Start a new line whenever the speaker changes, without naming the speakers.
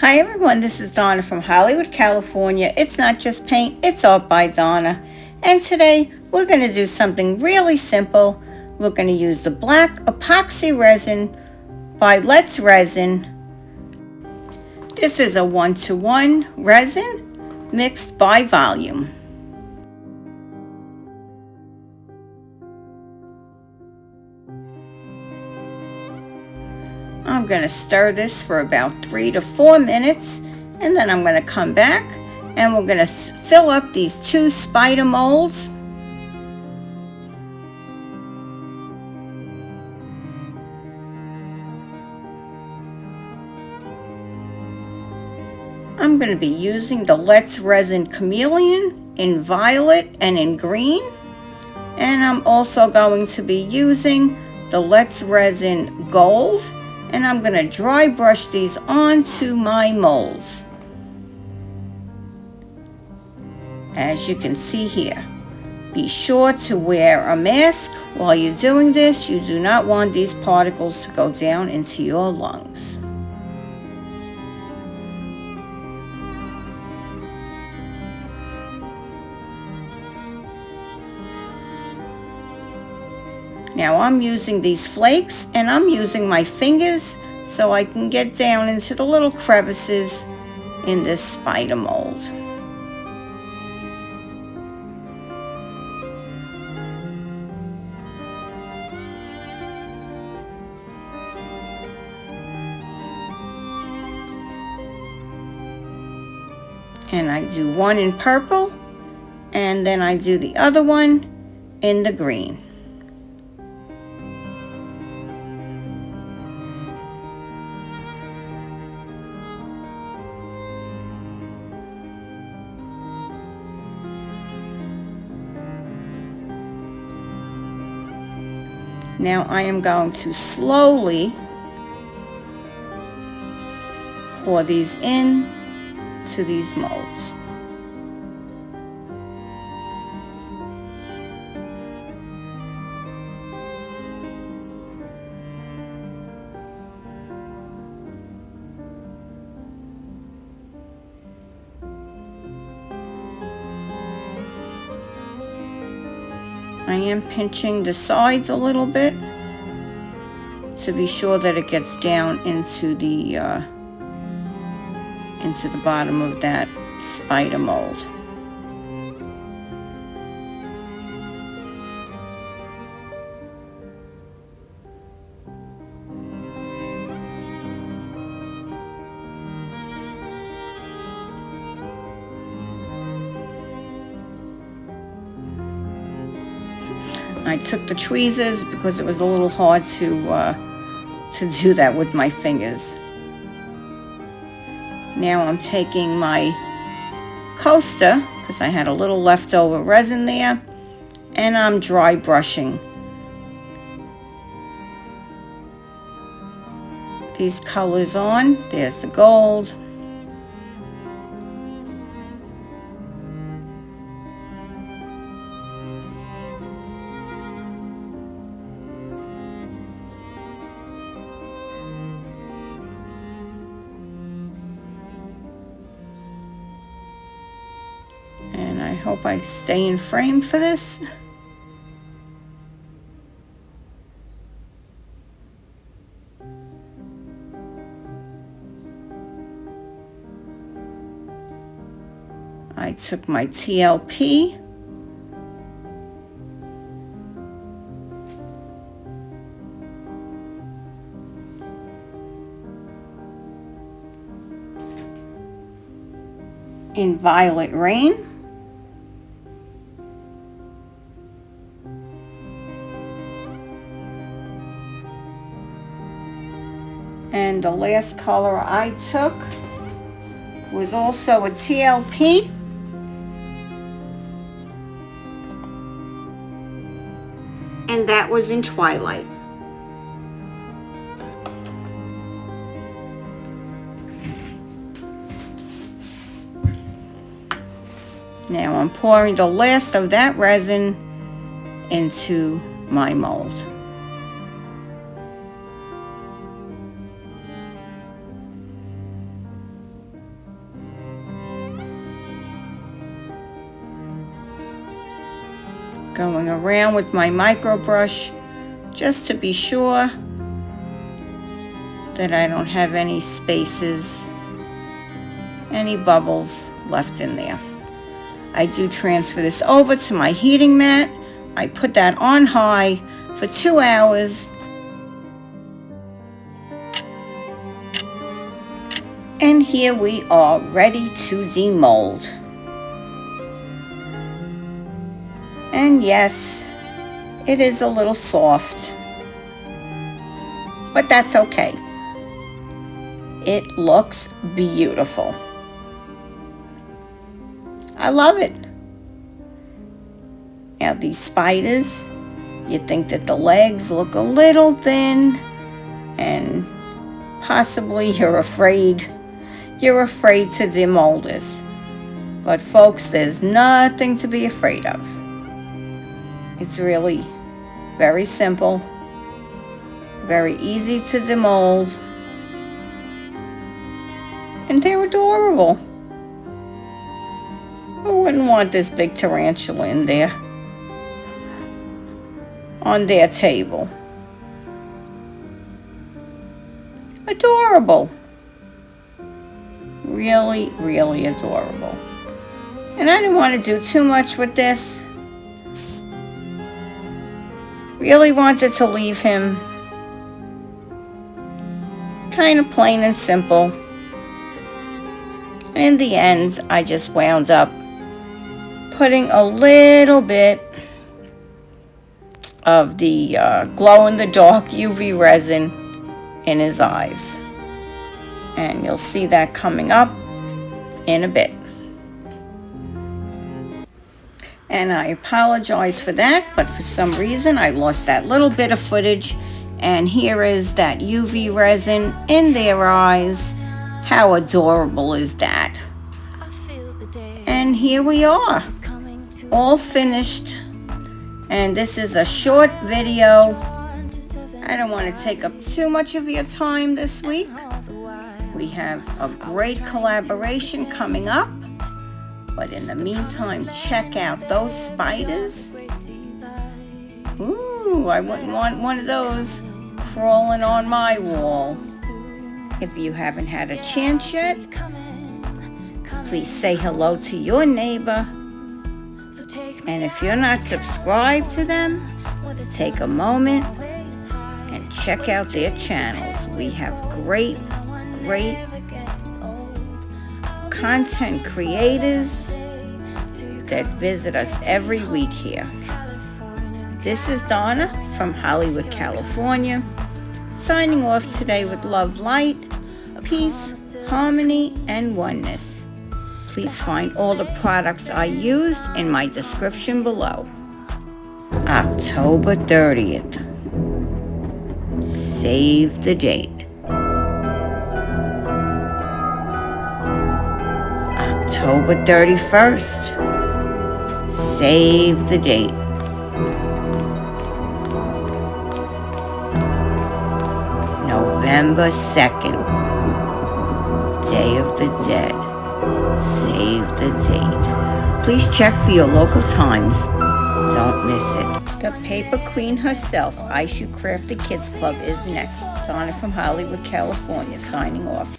Hi everyone, this is Donna from Hollywood, California. It's not just paint, it's art by Donna. And today we're going to do something really simple. We're going to use the black epoxy resin by Let's Resin. This is a 1:1 resin mixed by volume. I'm going to stir this for about 3 to 4 minutes, and then I'm going to come back and we're going to fill up these 2 spider molds. I'm going to be using the Let's Resin Chameleon in violet and in green, and I'm also going to be using the Let's Resin Gold. And I'm going to dry brush these onto my molds. As you can see here, be sure to wear a mask while you're doing this. You do not want these particles to go down into your lungs. Now I'm using these flakes, and I'm using my fingers so I can get down into the little crevices in this spider mold. And I do one in purple, and then I do the other one in the green. Now I am going to slowly pour these in to these molds. I am pinching the sides a little bit to be sure that it gets down into the bottom of that spider mold. I took the tweezers because it was a little hard to do that with my fingers. Now I'm taking my coaster, because I had a little leftover resin there, and I'm dry brushing these colors on. There's the gold. I hope I stay in frame for this. I took my TLP in Violet Rain. And the last color I took was also a TLP. And that was in Twilight. Now I'm pouring the last of that resin into my mold. Going around with my micro brush just to be sure that I don't have any spaces, any bubbles left in there. I do transfer this over to my heating mat. I put that on high for 2 hours. And here we are, ready to demold. And yes, it is a little soft, but that's okay. It looks beautiful. I love it. Now these spiders, you think that the legs look a little thin, and possibly you're afraid to demold this. But folks, there's nothing to be afraid of. It's really very simple, very easy to demold, and they're adorable. Who wouldn't want this big tarantula in there on their table? Adorable. Really, really adorable. And I didn't want to do too much with this. Really wanted to leave him kind of plain and simple. And in the end, I just wound up putting a little bit of the glow-in-the-dark UV resin in his eyes. And you'll see that coming up in a bit. And I apologize for that, but for some reason I lost that little bit of footage. And here is that UV resin in their eyes. How adorable is that? And here we are, all finished. And this is a short video. I don't want to take up too much of your time this week. We have a great collaboration coming up. But in the meantime, check out those spiders. Ooh, I wouldn't want one of those crawling on my wall. If you haven't had a chance yet, please say hello to your neighbor. And if you're not subscribed to them, take a moment and check out their channels. We have great content creators that visit us every week here. This is Donna from Hollywood, California, signing off today with love, light, peace, harmony, and oneness. Please find all the products I used in my description below. October 30th. Save the date. October 31st. Save the date. November 2nd. Day of the Dead. Save the date. Please check for your local times. Don't miss it. The Paper Queen herself, I Should Craft the Kids Club, is next. Donna from Hollywood, California, signing off.